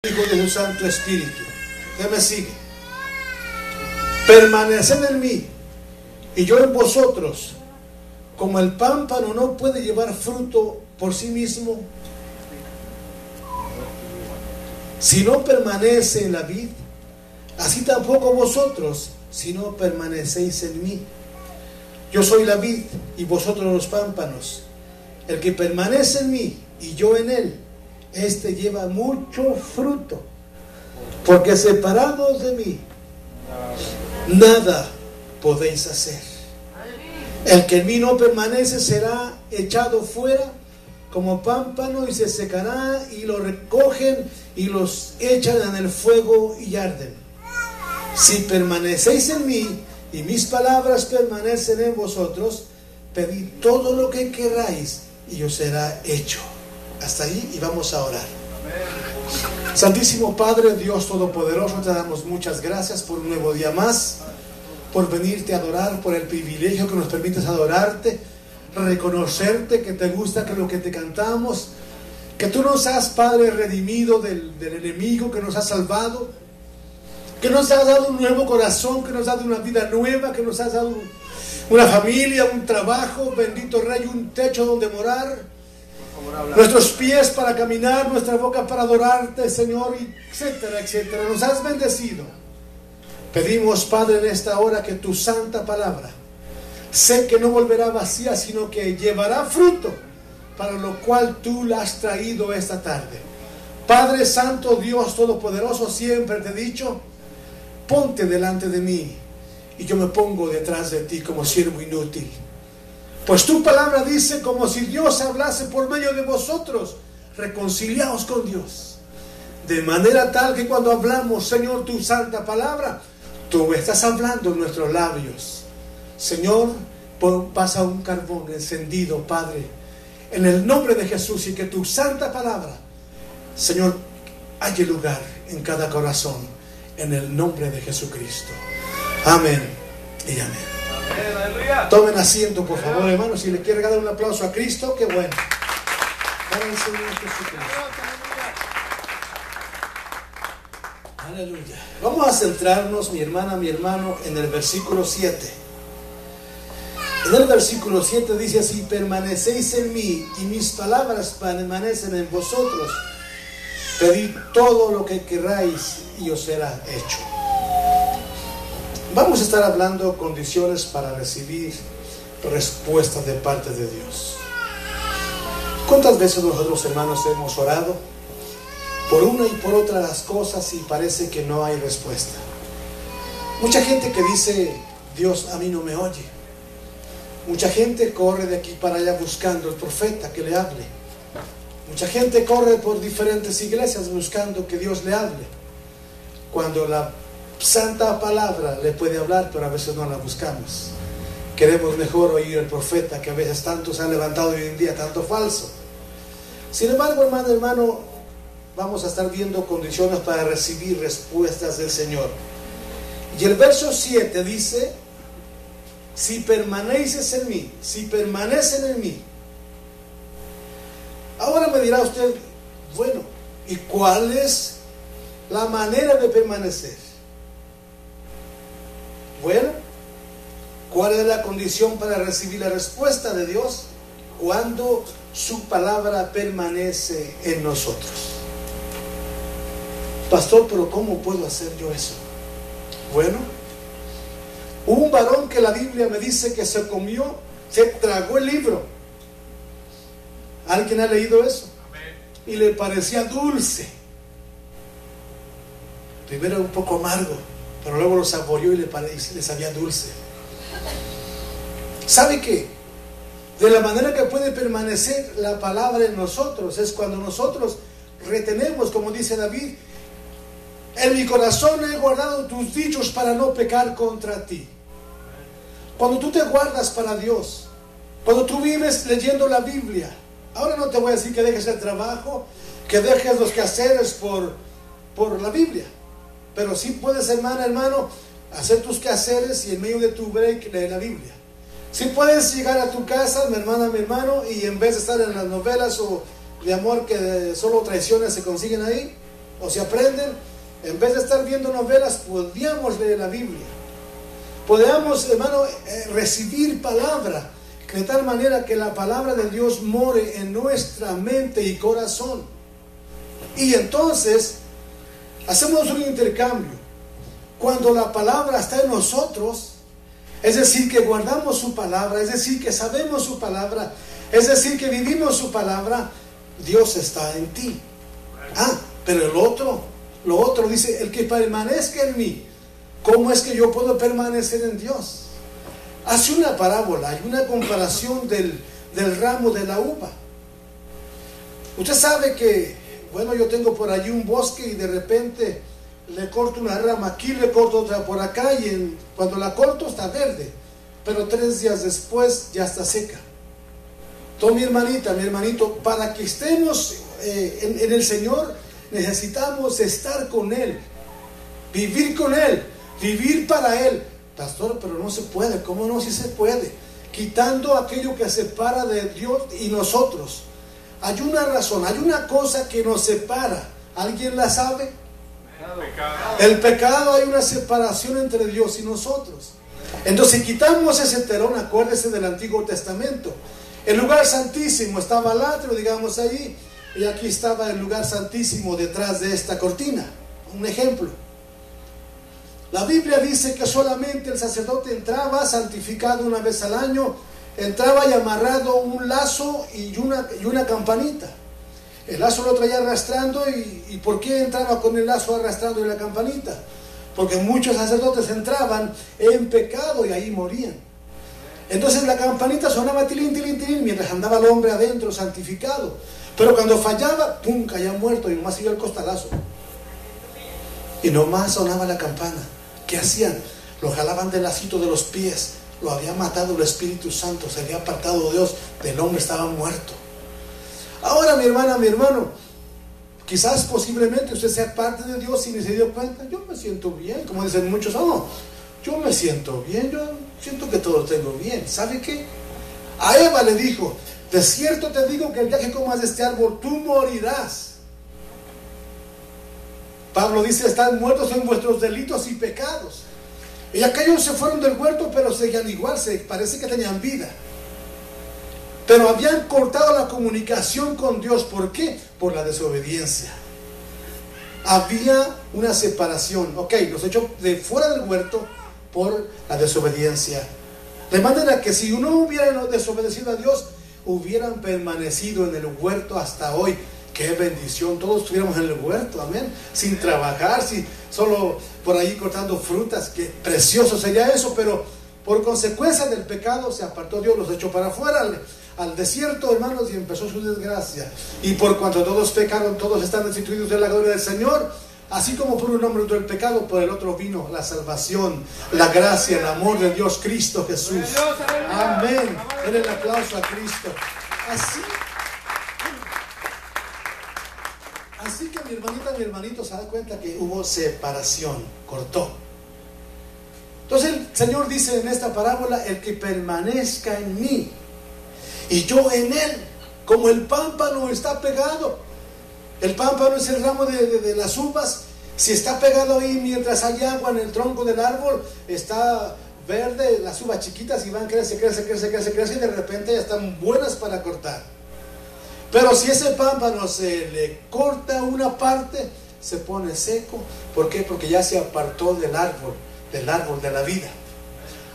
Hijo de su Santo Espíritu. ¿Qué me sigue? Permaneced en mí y yo en vosotros. Como el pámpano no puede llevar fruto por sí mismo si no permanece en la vid, así tampoco vosotros si no permanecéis en mí. Yo soy la vid y vosotros los pámpanos. El que permanece en mí y yo en él, este lleva mucho fruto, porque separados de mí nada podéis hacer. El que en mí no permanece será echado fuera como pámpano y se secará, y lo recogen y los echan en el fuego y arden. Si permanecéis en mí y mis palabras permanecen en vosotros, pedid todo lo que queráis y os será hecho. Hasta ahí, y vamos a orar. Santísimo Padre, Dios Todopoderoso, te damos muchas gracias por un nuevo día más, por venirte a adorar, por el privilegio que nos permites adorarte, reconocerte que te gusta que lo que te cantamos, que tú nos has, Padre, redimido del enemigo, que nos has salvado, que nos has dado un nuevo corazón, que nos has dado una vida nueva, que nos has dado una familia, un trabajo, bendito Rey, un techo donde morar, nuestros pies para caminar, nuestra boca para adorarte, Señor, etcétera, etcétera. Nos has bendecido. Pedimos, Padre, en esta hora que tu santa palabra, sé que no volverá vacía, sino que llevará fruto, para lo cual tú la has traído esta tarde. Padre Santo, Dios Todopoderoso, siempre te he dicho, ponte delante de mí y yo me pongo detrás de ti como siervo inútil. Pues tu palabra dice, como si Dios hablase por medio de vosotros, reconciliaos con Dios. De manera tal que cuando hablamos, Señor, tu santa palabra, tú estás hablando en nuestros labios. Señor, pasa un carbón encendido, Padre, en el nombre de Jesús, y que tu santa palabra, Señor, haya lugar en cada corazón, en el nombre de Jesucristo. Amén y amén. Tomen asiento, por favor, hermanos. Si le quiere dar un aplauso a Cristo, qué bueno. Para el Señor Jesucristo. Aleluya. Vamos a centrarnos, mi hermana, mi hermano, en el versículo 7. En el versículo 7 dice así: permanecéis en mí y mis palabras permanecen en vosotros. Pedid todo lo que queráis y os será hecho. Vamos a estar hablando condiciones para recibir respuestas de parte de Dios. ¿Cuántas veces nosotros, hermanos, hemos orado por una y por otra las cosas y parece que no hay respuesta? Mucha gente que dice, Dios a mí no me oye. Mucha gente corre de aquí para allá buscando el profeta que le hable. Mucha gente corre por diferentes iglesias buscando que Dios le hable, cuando la santa palabra le puede hablar, pero a veces no la buscamos. Queremos mejor oír al profeta, que a veces tanto se han levantado hoy en día, tanto falso. Sin embargo, hermano, vamos a estar viendo condiciones para recibir respuestas del Señor. Y el verso 7 dice: si permaneces en mí, si permanecen en mí. Ahora me dirá usted, bueno, ¿y cuál es la manera de permanecer? Bueno, ¿cuál es la condición para recibir la respuesta de Dios? Cuando su palabra permanece en nosotros. Pastor, pero ¿cómo puedo hacer yo eso? Bueno, hubo un varón que la Biblia me dice que se tragó el libro. ¿Alguien ha leído eso? Y le parecía dulce. Primero un poco amargo, pero luego lo saboreó y le sabía dulce. ¿Sabe qué? De la manera que puede permanecer la palabra en nosotros es cuando nosotros retenemos, como dice David: en mi corazón he guardado tus dichos para no pecar contra ti. Cuando tú te guardas para Dios, cuando tú vives leyendo la Biblia. Ahora no te voy a decir que dejes el trabajo, que dejes los quehaceres por la Biblia, pero sí puedes, hermano, hacer tus quehaceres y en medio de tu break leer la Biblia. Sí puedes llegar a tu casa, mi hermana, mi hermano, y en vez de estar en las novelas o de amor que solo traiciones se consiguen ahí, o se aprenden, en vez de estar viendo novelas, podríamos leer la Biblia. Podríamos, hermano, recibir palabra, de tal manera que la palabra de Dios more en nuestra mente y corazón. Y entonces hacemos un intercambio. Cuando la palabra está en nosotros, es decir, que guardamos su palabra, es decir, que sabemos su palabra, es decir, que vivimos su palabra, Dios está en ti. Pero lo otro dice, el que permanezca en mí. ¿Cómo es que yo puedo permanecer en Dios? Hace una parábola, hay una comparación del ramo de la uva. Usted sabe que, bueno, yo tengo por allí un bosque y de repente le corto una rama aquí, le corto otra por acá y cuando la corto está verde, pero 3 días después ya está seca. Entonces mi hermanita, mi hermanito, para que estemos en el Señor, necesitamos estar con Él, vivir con Él, vivir para Él. Pastor, pero no se puede. ¿Cómo no? Sí se puede. Quitando aquello que separa de Dios y nosotros. Hay una razón, hay una cosa que nos separa. ¿Alguien la sabe? El pecado. Hay una separación entre Dios y nosotros. Entonces, si quitamos ese telón, acuérdese del Antiguo Testamento. El lugar santísimo estaba al atrio, digamos allí, y aquí estaba el lugar santísimo detrás de esta cortina. Un ejemplo. La Biblia dice que solamente el sacerdote entraba santificado una vez al año, entraba y amarrado un lazo y una campanita. El lazo lo traía arrastrando y ¿por qué entraba con el lazo arrastrando y la campanita? Porque muchos sacerdotes entraban en pecado y ahí morían. Entonces la campanita sonaba tilín, tilín, tilín, mientras andaba el hombre adentro santificado. Pero cuando fallaba, ¡pum!, caía muerto y nomás iba el costalazo. Y nomás sonaba la campana. ¿Qué hacían? Lo jalaban del lacito de los pies. Lo había matado el Espíritu Santo. Se había apartado Dios del hombre, estaba muerto. Ahora, mi hermana, mi hermano, quizás posiblemente usted sea parte de Dios y ni se dio cuenta. Yo me siento bien, como dicen muchos. Yo me siento bien, yo siento que todo lo tengo bien. ¿Sabe qué? A Eva le dijo, de cierto te digo que el día que comas de este árbol, tú morirás. Pablo dice, están muertos en vuestros delitos y pecados. Y aquellos se fueron del huerto, pero seguían igual, parece que tenían vida. Pero habían cortado la comunicación con Dios. ¿Por qué? Por la desobediencia. Había una separación. Los echó de fuera del huerto por la desobediencia. De manera que si uno hubiera desobedecido a Dios, hubieran permanecido en el huerto hasta hoy. ¡Qué bendición! Todos estuviéramos en el huerto, amén, sin trabajar, solo por ahí cortando frutas. ¡Qué precioso sería eso! Pero por consecuencia del pecado se apartó Dios, los echó para afuera al desierto, hermanos, y empezó su desgracia. Y por cuanto todos pecaron, todos están destituidos de la gloria del Señor. Así como por un hombre entró el pecado, por el otro vino la salvación, la gracia, el amor de Dios, Cristo Jesús. Amén. Denle el aplauso a Cristo. Así que mi hermanita, mi hermanito, se da cuenta que hubo separación, cortó. Entonces el Señor dice en esta parábola, el que permanezca en mí y yo en él, como el pámpano está pegado. El pámpano es el ramo de las uvas. Si está pegado ahí mientras hay agua en el tronco del árbol, está verde, las uvas chiquitas y van crece y de repente ya están buenas para cortar. Pero si ese pámpano se le corta una parte, se pone seco. ¿Por qué? Porque ya se apartó del árbol de la vida.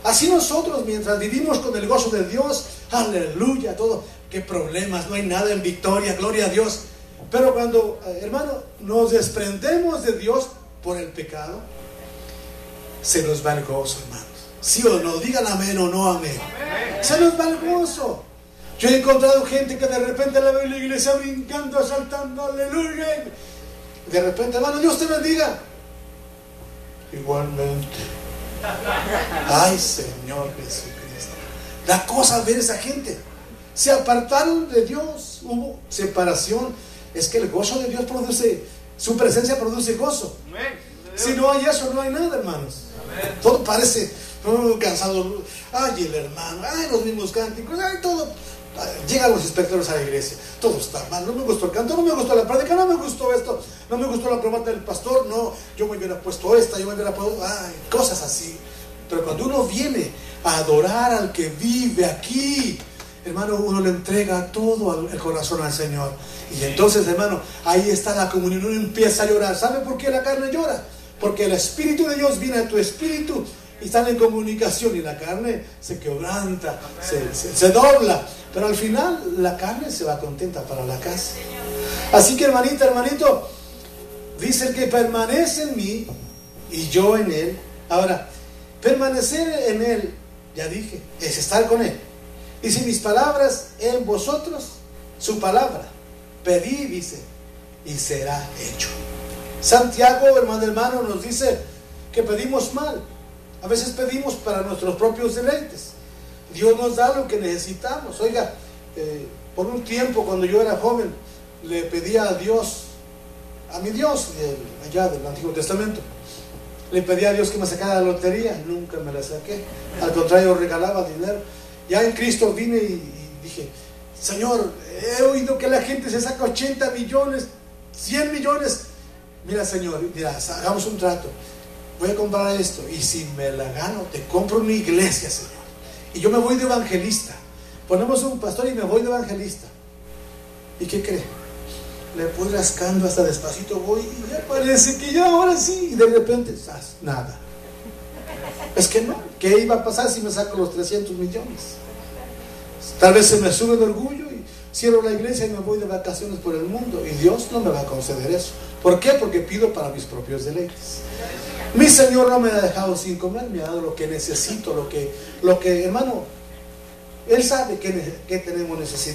Así nosotros, mientras vivimos con el gozo de Dios, aleluya, todo, qué problemas, no hay nada en victoria, gloria a Dios. Pero cuando, hermano, nos desprendemos de Dios por el pecado, se nos va el gozo, hermanos. ¿Sí o no? Digan amén o no amén. Se nos va el gozo. Yo he encontrado gente que de repente la veo en la iglesia brincando, saltando, aleluya. De repente, hermano, Dios te bendiga. Igualmente. Ay, Señor Jesucristo. Da cosa ver esa gente. Se apartaron de Dios, hubo separación. Es que el gozo de Dios produce, su presencia produce gozo. Si no hay eso, no hay nada, hermanos. Todo parece cansado. Ay, el hermano, ay, los mismos cánticos, ay, todo. Llegan los inspectores a la iglesia, todo está mal, no me gustó el canto, no me gustó la prédica, no me gustó esto, no me gustó la promesa del pastor, no, yo me hubiera puesto esta, yo me hubiera puesto, cosas así. Pero cuando uno viene a adorar al que vive aquí, hermano, uno le entrega todo el corazón al Señor. Y entonces, hermano, ahí está la comunión, uno empieza a llorar. ¿Sabe por qué la carne llora? Porque el Espíritu de Dios viene a tu espíritu y están en comunicación, y la carne se quebranta, se dobla, pero al final la carne se va contenta para la casa. Así que, hermanita, hermanito, dice: el que permanece en mí y yo en él. Ahora, permanecer en él, ya dije, es estar con él. Y si mis palabras en vosotros, su palabra, pedid, dice, y será hecho. Santiago, hermano, nos dice que pedimos mal. A veces pedimos para nuestros propios deleites. Dios nos da lo que necesitamos. Oiga, por un tiempo, cuando yo era joven, le pedía a Dios, a mi Dios, allá del Antiguo Testamento, le pedía a Dios que me sacara la lotería. Nunca me la saqué. Al contrario, regalaba dinero. Ya en Cristo vine y dije: Señor, he oído que la gente se saca 80 millones, 100 millones. Mira, Señor, mira, hagamos un trato. Voy a comprar esto, y si me la gano, te compro una iglesia, Señor. Y yo me voy de evangelista. Ponemos un pastor y me voy de evangelista. ¿Y qué cree? Le voy rascando hasta despacito, voy, y ya parece que ya ahora sí. Y de repente, nada. Es que no. ¿Qué iba a pasar si me saco los 300 millones? Tal vez se me sube de orgullo y cierro la iglesia y me voy de vacaciones por el mundo. Y Dios no me va a conceder eso. ¿Por qué? Porque pido para mis propios deleites. Mi Señor no me ha dejado sin comer, me ha dado lo que necesito, lo que hermano, Él sabe que tenemos necesidad.